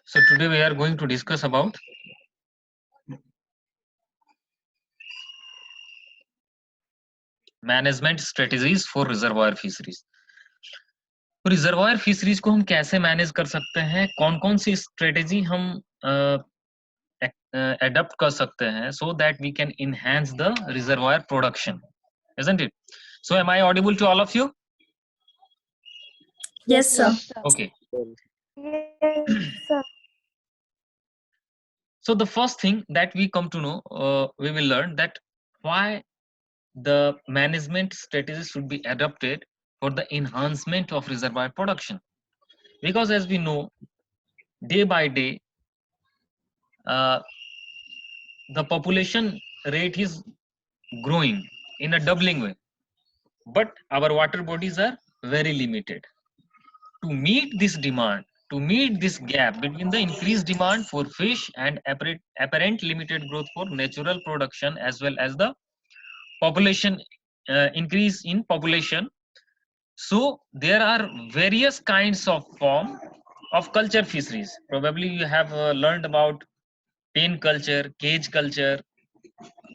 So today we are going to discuss about management strategies for reservoir fisheries. तो reservoir fisheries को हम कैसे manage कर सकते हैं, कौन कौन सी स्ट्रेटेजी हम एडप्ट कर सकते हैं so that we can enhance the reservoir production, isn't it? So am I audible to all of you? Yes, sir. Okay. Yes, sir. So the first thing that we come to know, we will learn that why the management strategies should be adopted for the enhancement of reservoir production. Because as we know, day by day, the population rate is growing in a doubling way, but our water bodies are very limited. To meet this demand, to meet this gap between the increased demand for fish and apparent limited growth for natural production, as well as the population increase in population, so there are various kinds of form of culture fisheries. Probably you have learned about pen culture, cage culture,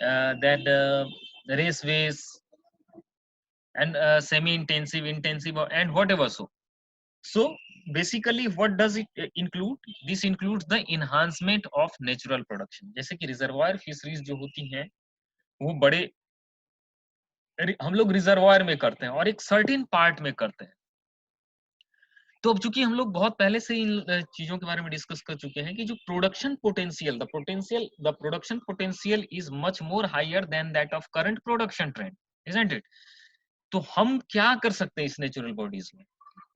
that raceways, and semi-intensive, intensive, and whatever. So basically what does it include? This includes the enhancement of natural production. जैसे कि reservoir fisheries जो होती हैं वो बड़े हम लोग reservoir में करते हैं और एक सर्टेन पार्ट में करते हैं। तो अब चूंकि हम लोग बहुत पहले से इन चीजों के बारे में डिस्कस कर चुके हैं कि जो production potential, the production potential is much more higher than that of current production trend, isn't it? तो हम क्या कर सकते हैं इस नेचुरल बॉडीज में,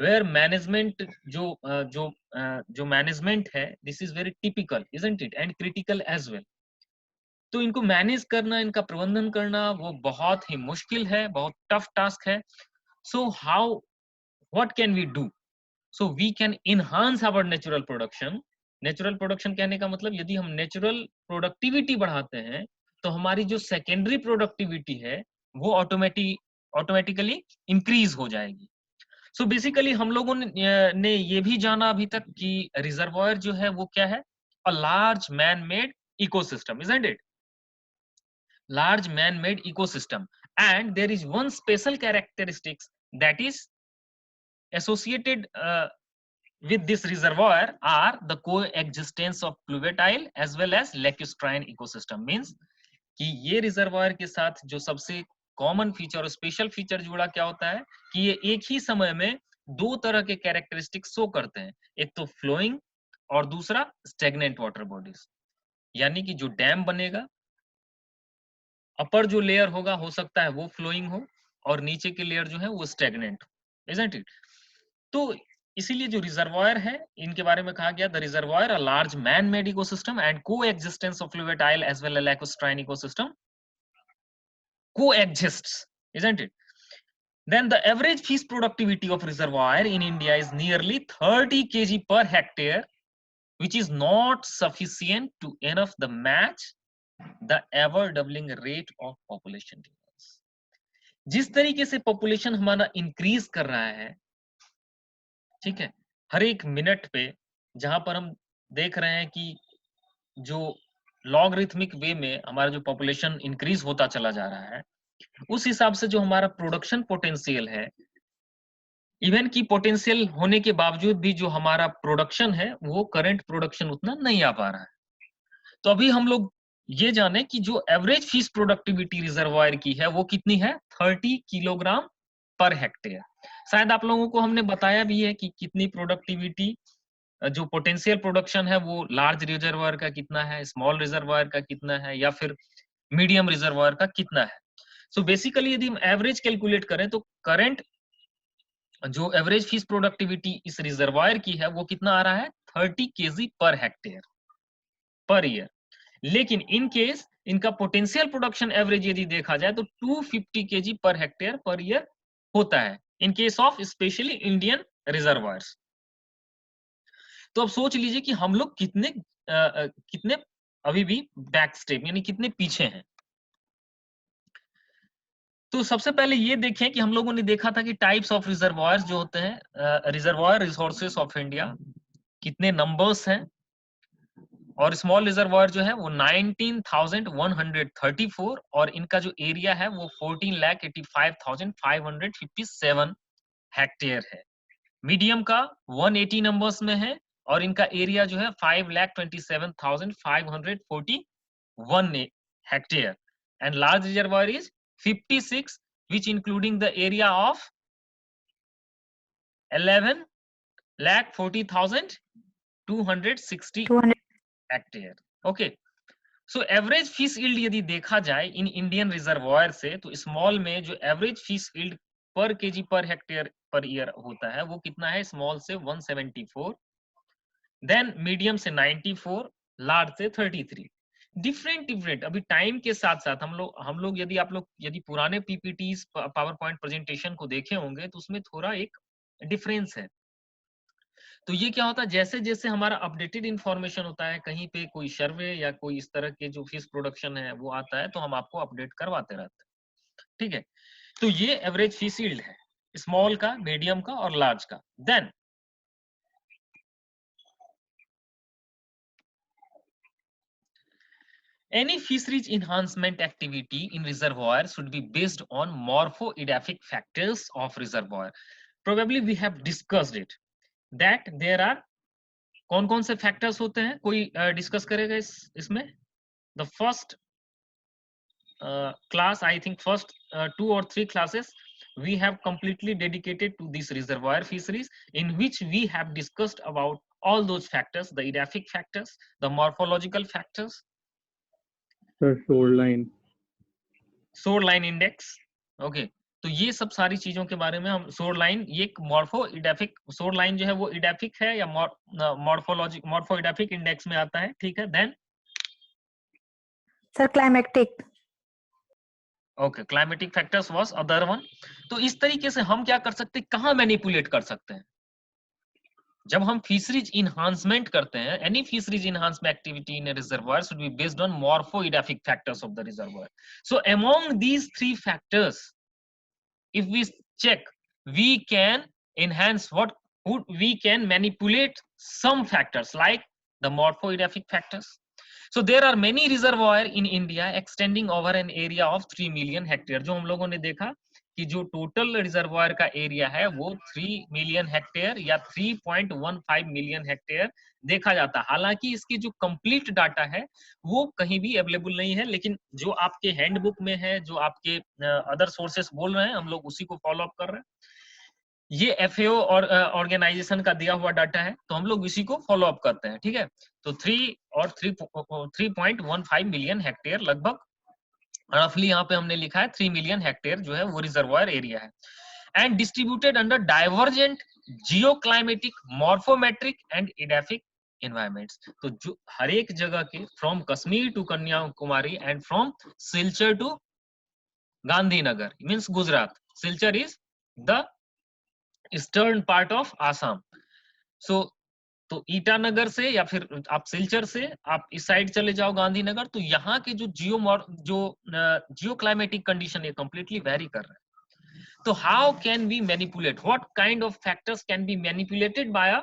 वेयर मैनेजमेंट जो मैनेजमेंट है, this is very typical, isn't it, and critical as well. तो इनको मैनेज करना, इनका प्रबंधन करना वो बहुत ही मुश्किल है, बहुत टफ टास्क है। So how, what can we do? So we can enhance our natural production. Natural production कहने का मतलब यदि हम नेचुरल प्रोडक्टिविटी बढ़ाते हैं तो हमारी जो सेकेंडरी प्रोडक्टिविटी है वो ऑटोमेटिकली इंक्रीज हो जाएगी। सो बेसिकली हम लोगों ने ये भी जाना अभी तक कि रिजर्वायर जो है वो क्या है, अ large man made ecosystem, isn't it? Large man made ecosystem, and there is one special characteristics that is associated with this reservoir are the coexistence of fluviatile as well as lacustrine ecosystem. Means कि ये reservoir के साथ जो सबसे common feature और special feature जुड़ा क्या होता है कि ये एक ही समय में दो तरह के कैरेक्टरिस्टिक्स शो करते हैं, एक तो फ्लोइंग और दूसरा स्टेगनेंट वाटर बॉडीज। यानी कि जो डैम बनेगा, अपर जो लेयर होगा हो सकता है वो फ्लोइंग हो और नीचे के लेयर जो है वो स्टेगनेंट, इजंट इट? तो इसीलिए जो रिजर्वायर है इनके बारे में कहा गया the reservoir a large man made ecosystem and coexistence of fluviatile as well as lacustrine ecosystem coexists, isn't it? Then the average fish productivity of reservoir in India is nearly 30 kg per hectare, which is not sufficient to enough the match the ever doubling rate of population. जिस तरीके से population हमारा increase कर रहा है, ठीक है, हर एक मिनट पे, जहां पर हम देख रहे हैं कि जो लॉगरिथमिक वे में हमारा जो पॉपुलेशन इंक्रीज होता चला जा रहा है, उस हिसाब से जो हमारा प्रोडक्शन पोटेंशियल है, इवन की पोटेंशियल होने के बावजूद भी जो हमारा प्रोडक्शन है वो करंट प्रोडक्शन उतना नहीं आ पा रहा है। तो अभी हम लोग ये जाने कि जो एवरेज फिश प्रोडक्टिविटी रिजर्वायर की है वो कितनी है, 30 किलोग्राम पर हेक्टेयर। शायद आप लोगों को हमने बताया भी है कि कितनी प्रोडक्टिविटी, जो पोटेंशियल प्रोडक्शन है वो लार्ज रिजर्वायर का कितना है, स्मॉल रिजर्वायर का कितना है, या फिर मीडियम रिजर्वायर का कितना है। सो बेसिकली यदि हम एवरेज कैलकुलेट करें तो करंट जो एवरेज फिश प्रोडक्टिविटी इस रिजर्वायर की है वो कितना आ रहा है, 30 केजी पर हेक्टेयर पर ईयर। लेकिन इन केस इनका पोटेंशियल प्रोडक्शन एवरेज यदि देखा जाए तो 250 केजी पर हेक्टेयर पर ईयर होता है in case of specially Indian reservoirs. तो अब सोच लीजिए कि हम लोग कितने अभी भी बैक स्टेप यानी कितने पीछे हैं। तो सबसे पहले ये देखें कि हम लोगों ने देखा था कि टाइप्स ऑफ रिजर्वायर्स जो होते हैं, रिजर्वायर रिसोर्सेस ऑफ इंडिया, कितने नंबर्स हैं, और स्मॉल रिजर्वायर जो है वो 19,134 और इनका जो एरिया है वो 14,85,557 हेक्टेयर है। मीडियम का 180 नंबर्स में है और इनका एरिया जो है 5,27,541 hectare and large reservoir is 56 which including the area of 11,40,260 hectare. Okay, so average fish yield यदि देखा जाए इन इंडियन रिजर्वायर से तो स्मॉल में जो एवरेज फिश यील्ड पर केजी पर हेक्टेयर पर ईयर होता है वो कितना है? स्मॉल से 174, देन मीडियम से 94, लार्ज से 33। डिफरेंट अभी टाइम के साथ साथ हम लोग यदि आप लोग यदि पुराने पीपीटीज पावर पॉइंट प्रेजेंटेशन को देखे होंगे तो उसमें थोड़ा एक डिफरेंस है। तो ये क्या होता है, जैसे जैसे हमारा अपडेटेड इंफॉर्मेशन होता है, कहीं पे कोई सर्वे या कोई इस तरह के जो फिश प्रोडक्शन है वो आता है तो हम आपको अपडेट करवाते रहते हैं, ठीक है। तो ये एवरेज फिश यील्ड है स्मॉल का, मीडियम का और लार्ज का। Then any fisheries enhancement activity in reservoir should be based on morpho-edaphic factors of reservoir. Probably we have discussed it that there are कौन कौन से फैक्टर्स होते हैं, कोई डिस्कस करेगा इसमें? The first class, I think first 2 or 3 classes we have completely dedicated to this reservoir fisheries, in which we have discussed about all those factors, the edaphic factors, the morphological factors, Sir, shoreline index, okay। तो ये सब सारी चीजों के बारे में हम shoreline, ये एक मॉर्फो इडेफिक shoreline जो है वो इडेफिक है या मॉर्फो इडेफिक इंडेक्स में आता है, ठीक है। Then sir climatic, okay, climatic factors was other one. तो इस तरीके से हम क्या कर सकते हैं, कहाँ मैनिपुलेट कर सकते हैं? जब हम फिशरीज इनहांसमेंट करते हैं, any fisheries enhancement activity in reservoir should be based on morphoedaphic factors of the reservoir. So among these 3 factors, if we check, we can enhance we can manipulate some factors like the morpho-edaphic factors. So there are many reservoir in India extending over an area of 3 million hectare. जो हम लोगों ने देखा कि जो total reservoir का area है वो 3 मिलियन हेक्टेयर या 3.15 मिलियन हेक्टेयर देखा जाता है। हालांकि इसकी जो कंप्लीट डाटा है वो कहीं भी अवेलेबल नहीं है, लेकिन जो आपके हैंडबुक में है, जो आपके अदर सोर्सेस बोल रहे हैं, हम लोग उसी को फॉलो अप कर रहे हैं। ये FAO और ऑर्गेनाइजेशन का दिया हुआ डाटा है तो हम लोग इसी को फॉलो अप करते हैं, ठीक है। तो 3.15 मिलियन हेक्टेयर लगभग, रफली यहाँ पे हमने लिखा है 3 मिलियन हेक्टेयर जो है वो रिजर्वायर एरिया है, and distributed under divergent geoclimatic, morphometric and edaphic environments. तो जो हर एक जगह के, from Kashmir to Kanyakumari and from Silchar to Gandhinagar means Gujarat, Silchar is the eastern part of Assam. So तो ईटानगर से या फिर आप सिलचर से आप इस साइड चले जाओ गांधीनगर, तो यहाँ के जो जियो क्लाइमेटिक कंडीशन ये कंप्लीटली वेरी कर रहे हैं। तो how can we manipulate, what kind of factors can be manipulated by a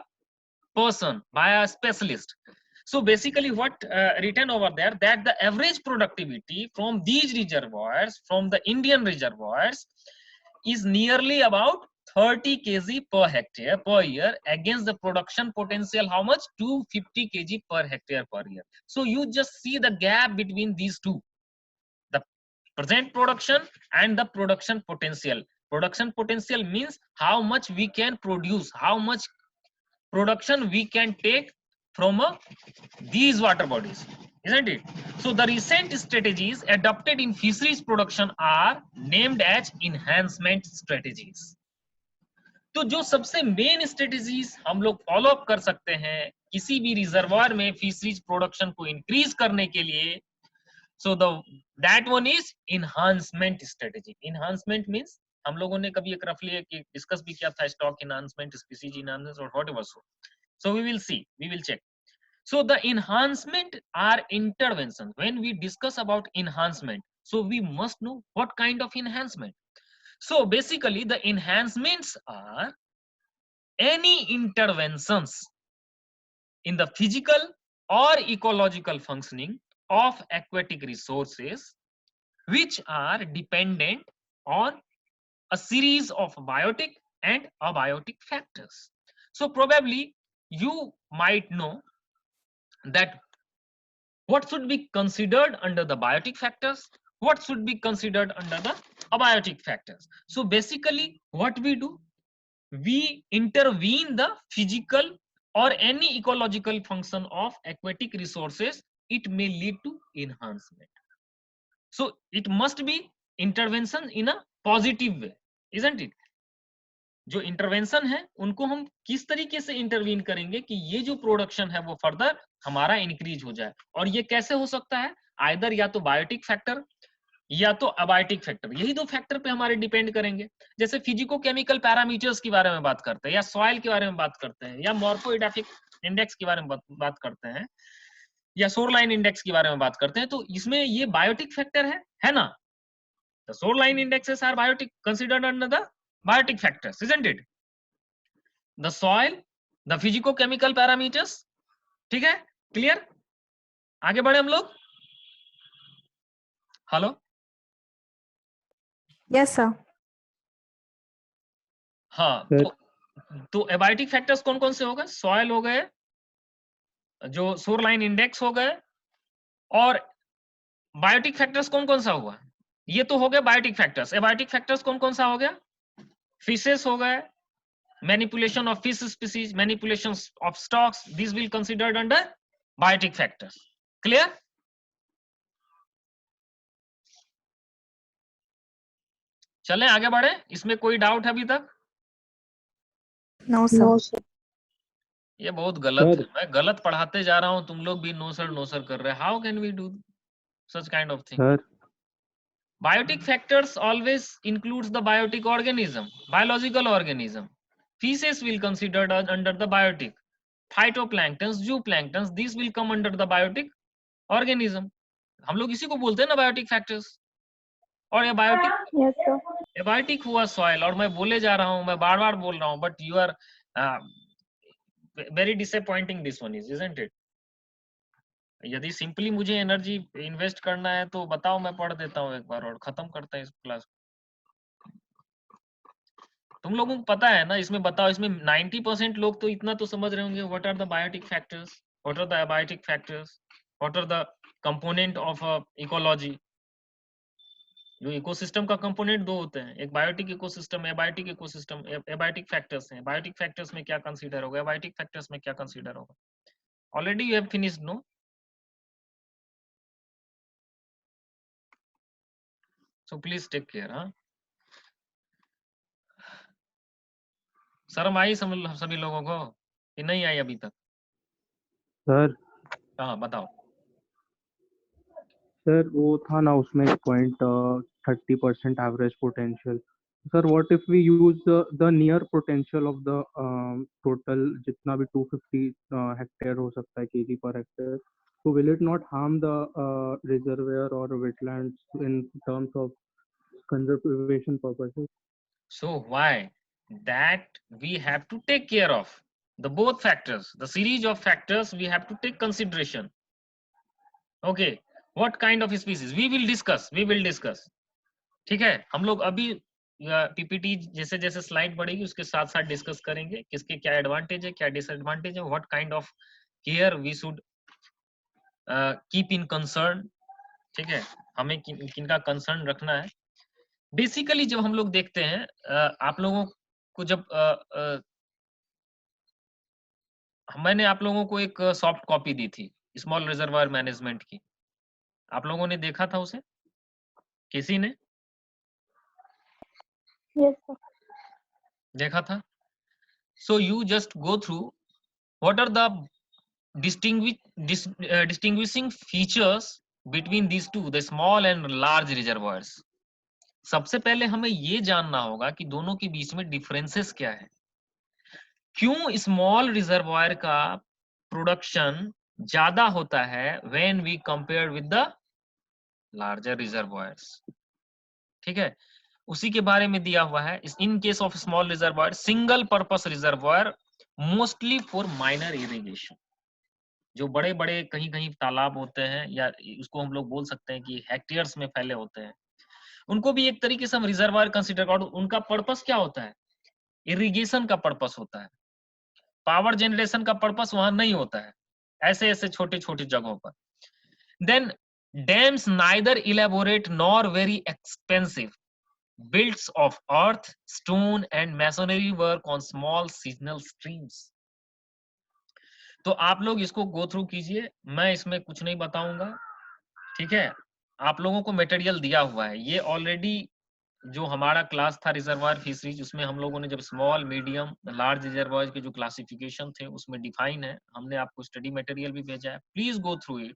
person, by a specialist? So basically what written over there, that the average productivity from these reservoirs, from the Indian reservoirs, is nearly about 30 kg per hectare per year, against the production potential how much, 250 kg per hectare per year. So you just see the gap between these two, the present production and the production potential. Production potential means how much we can produce, how much production we can take from these water bodies, isn't it? So the recent strategies adopted in fisheries production are named as enhancement strategies. तो जो सबसे main strategies हम लोग follow up कर सकते हैं किसी भी रिजर्वायर में फिशरीज प्रोडक्शन को इंक्रीज करने के लिए, so that one is enhancement strategy. Enhancement means हम लोगों ने कभी एक रफली डिस्कस भी किया था, स्टॉक इनहांसमेंट, स्पीसीज इनहांसमेंट और whatever so. So we will see, we will check. So the enhancement are interventions. When we discuss about enhancement, so we must know what kind of enhancement. So basically the enhancements are any interventions in the physical or ecological functioning of aquatic resources which are dependent on a series of biotic and abiotic factors. So probably you might know that what should be considered under the biotic factors, what should be considered under the abiotic factors. So basically what we do, we intervene the physical or any ecological function of aquatic resources, it may lead to enhancement. So it must be intervention in a positive way, isn't it? जो intervention है उनको हम किस तरीके से intervene करेंगे कि ये जो प्रोडक्शन है वो फर्दर हमारा इंक्रीज हो जाए, और ये कैसे हो सकता है, आइदर या तो बायोटिक फैक्टर या तो अबायोटिक फैक्टर, यही दो फैक्टर पे हमारे डिपेंड करेंगे। जैसे फिजिको केमिकल पैरामीटर्स के बारे में बात करते हैं, या सॉइल के बारे में बात करते हैं, या मॉर्फोइडाफिक इंडेक्स के बारे में बात करते हैं, या शोरलाइन इंडेक्स के बारे में बात करते हैं, तो इसमें ये बायोटिक फैक्टर है ना? The shoreline indexes are biotic, considered under the biotic factors, isn't it? The soil, the physico-chemical parameters, ठीक है? Clear? आगे बढ़े हम लोग? हेलो? Yes, sir. हाँ, तो एबायोटिक फैक्टर्स कौन कौन से हो गए? सॉइल हो गए, जो शोरलाइन इंडेक्स हो गए, और बायोटिक फैक्टर्स कौन कौन सा हुआ? ये तो हो गए बायोटिक फैक्टर्स। एबायोटिक फैक्टर्स कौन कौन सा हो गया? फिशेस हो गए, manipulation of fish species, manipulations of stocks, these will considered under biotic factors. Clear? चलें आगे बढ़े, इसमें कोई डाउट है अभी तक? No, sir. ये बहुत गलत है, मैं गलत पढ़ाते जा रहा हूं, तुम लोग भी नो सर कर रहे हैं। How can we do such kind of thing? Sir. Biotic factors always includes the biotic organism, biological organism. Fishes will considered under the biotic. Phytoplanktons, zooplanktons, these will come under the biotic organism. हम लोग इसी को बोलते हैं ना biotic factors. और ये biotic Yes, sir. Abiotic हुआ सॉइल, और मैं बोले जा रहा हूं, मैं बार बार बोल रहा हूं, but you are very disappointing this one is, isn't it? यदि सिंपली मुझे एनर्जी इन्वेस्ट करना है तो बताओ, मैं पढ़ देता हूँ एक बार और खत्म करते हैं इस क्लास। तुम लोगों को पता है ना, इसमें बताओ, इसमें 90% लोग तो इतना तो समझ रहे होंगे, what are the biotic factors, what are the abiotic factors, what are the component of ecology. जो इकोसिस्टम का कंपोनेंट दो होते हैं, एक biotic ecosystem, abiotic ecosystem. Abiotic factors हैं, बायोटिक फैक्टर्स में क्या कंसीडर होगा, एबायोटिक फैक्टर्स में क्या कंसीडर होगा? Already you have finished, no? So please take care. हाँ, शर्म आई सभी लोगों को कि नहीं आई अभी तक? सर। हाँ बताओ। सर वो था ना उसमें एक point 30% average potential. Sir what if we use the near potential of the total जितना भी 250 हेक्टेयर हो सकता है केजी पर hectare, so will it not harm the reservoir or wetlands in terms of conservation purposes? So why that we have to take care of the both factors, the series of factors we have to take consideration. Okay, what kind of species we will discuss, ठीक है? हम लोग अभी PPT जैसे जैसे slide बढ़ेगी उसके साथ साथ डिस्कस करेंगे किसके क्या एडवांटेज है, क्या डिसएडवांटेज है, what kind of care we should keep in concern, ठीक है? हमें किनका कंसर्न रखना है। बेसिकली जब हम लोग देखते हैं, आप लोगों को जब मैंने आप लोगों को एक सॉफ्ट कॉपी दी थी स्मॉल रिजर्वायर मैनेजमेंट की, आप लोगों ने देखा था उसे? किसी ने Yes, sir. देखा था? So you just go through what are the distinguishing features between these two, the small and large reservoirs. सबसे पहले हमें ये जानना होगा कि दोनों के बीच में डिफरेंसेस क्या है। क्यों स्मॉल रिजर्वायर का प्रोडक्शन ज्यादा होता है when we compare with the larger reservoirs, ठीक है? उसी के बारे में दिया हुआ है। In case of small reservoir, single purpose reservoir mostly for minor irrigation, जो बड़े बड़े कहीं कहीं तालाब होते हैं, या उसको हम लोग बोल सकते हैं कि हेक्टेयर्स में फैले होते हैं, उनको भी एक तरीके से हम रिजर्वायर कंसिडर कर। उनका पर्पस क्या होता है? इरिगेशन का पर्पस होता है, पावर जनरेशन का पर्पस वहां नहीं होता है, ऐसे ऐसे छोटे छोटे जगहों पर। Then dams neither elaborate nor very expensive, built of earth, stone and masonry work on small seasonal streams. तो आप लोग इसको गो थ्रू कीजिए, मैं इसमें कुछ नहीं बताऊंगा, ठीक है। आप लोगों को मटेरियल दिया हुआ है, ये ऑलरेडी जो हमारा क्लास था रिजर्वायर फिशरीज, उसमें हम लोगों ने जब स्मॉल मीडियम लार्ज रिजर्वायर के जो क्लासिफिकेशन थे उसमें डिफाइन है, हमने आपको स्टडी मटेरियल भी भेजा है, प्लीज गो थ्रू इट,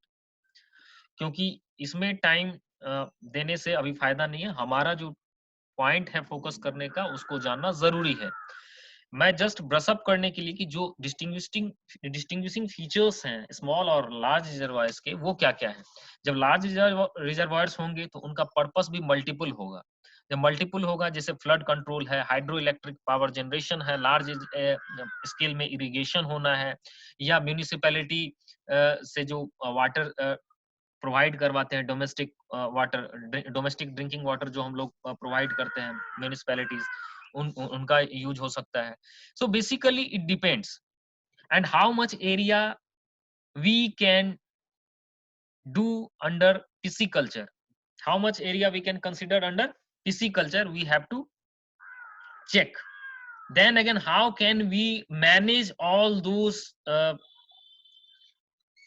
क्योंकि इसमें टाइम देने से अभी फायदा नहीं है, हमारा जो पॉइंट है फोकस करने का उसको जानना जरूरी है। मैं जस्ट ब्रश अप करने के लिए कि जो डिस्टिंग्विशिंग फीचर्स हैं स्मॉल और लार्ज रिजर्वायर्स के, वो क्या क्या है। जब लार्ज रिजर्वायर्स होंगे तो उनका पर्पस भी मल्टीपल होगा, जब मल्टीपल होगा, जैसे फ्लड कंट्रोल है, हाइड्रो इलेक्ट्रिक पावर जनरेशन है, लार्ज स्केल में इरिगेशन होना है, या म्यूनिसिपैलिटी से जो वाटर प्रोवाइड करवाते हैं, domestic water, domestic drinking water जो हम लोग प्रोवाइड करते हैं म्यूनिसिपैलिटीज, उनका यूज हो सकता है। So basically it depends and how much area we can do under pisciculture, how much area we can consider under pisciculture, we have to check. Then again, how can we manage all those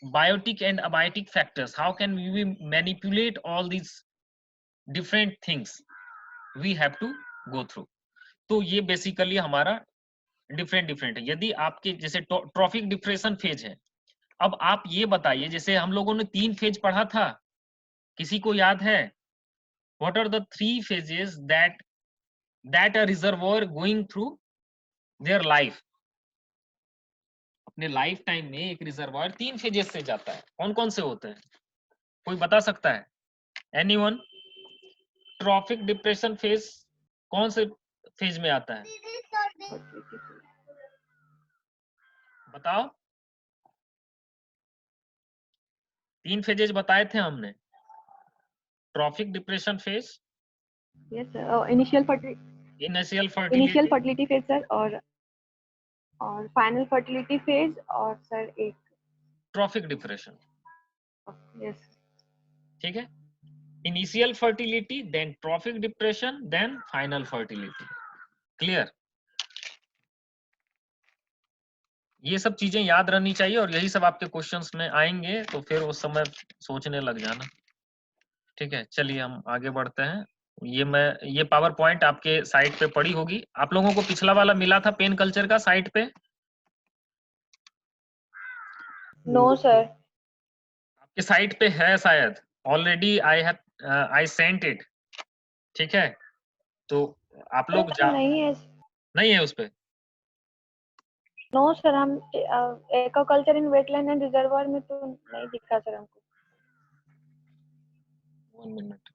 biotic and abiotic factors, how can we manipulate all these different things, we have to go through. तो ये basically हमारा different है। यदि आपके जैसे traffic depression phase है, अब आप ये बताइए, जैसे हम लोगों ने 3 फेज पढ़ा था, किसी को याद है? What are the 3 phases that a reservoir going through their life? अपने लाइफ टाइम में एक रिजर्वायर 3 फेजेस से जाता है, कौन कौन से होते हैं, कोई बता सकता है? एनीवन? ट्रॉफिक डिप्रेशन फेज कौन से फेज में आता है, बताओ। 3 फेजेस बताए थे हमने, traffic depression phase, Yes, sir. Initial initial fertility phase, sir, और final fertility phase, और sir एक ट्रॉफिक डिप्रेशन, yes. ठीक है। Initial fertility, then trophic depression, then final fertility. Clear? ये सब चीजें याद रहनी चाहिए और यही सब आपके क्वेश्चंस में आएंगे, तो फिर उस समय सोचने लग जाना, ठीक है। चलिए हम आगे बढ़ते हैं। ये पावर पॉइंट आपके साइट पे पड़ी होगी, आप लोगों को पिछला वाला मिला था पेन कल्चर का साइट पे? No, sir. आपके साइट पे है शायद, ऑलरेडी आई सेंट इट, ठीक है। तो आप लोग नहीं है उस पे? नो सर, हम aquaculture in wetland and reservoir में तो नहीं दिखा सर हमको। 1 minute.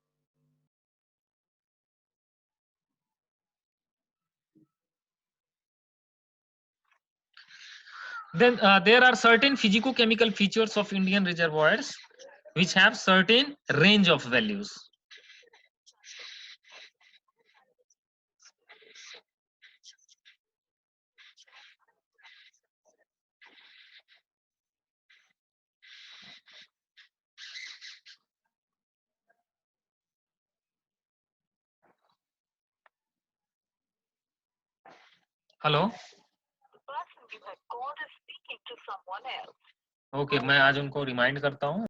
Then there are certain physico-chemical features of Indian reservoirs which have certain range of values. Hello, okay, मैं आज उनको रिमाइंड करता हूँ।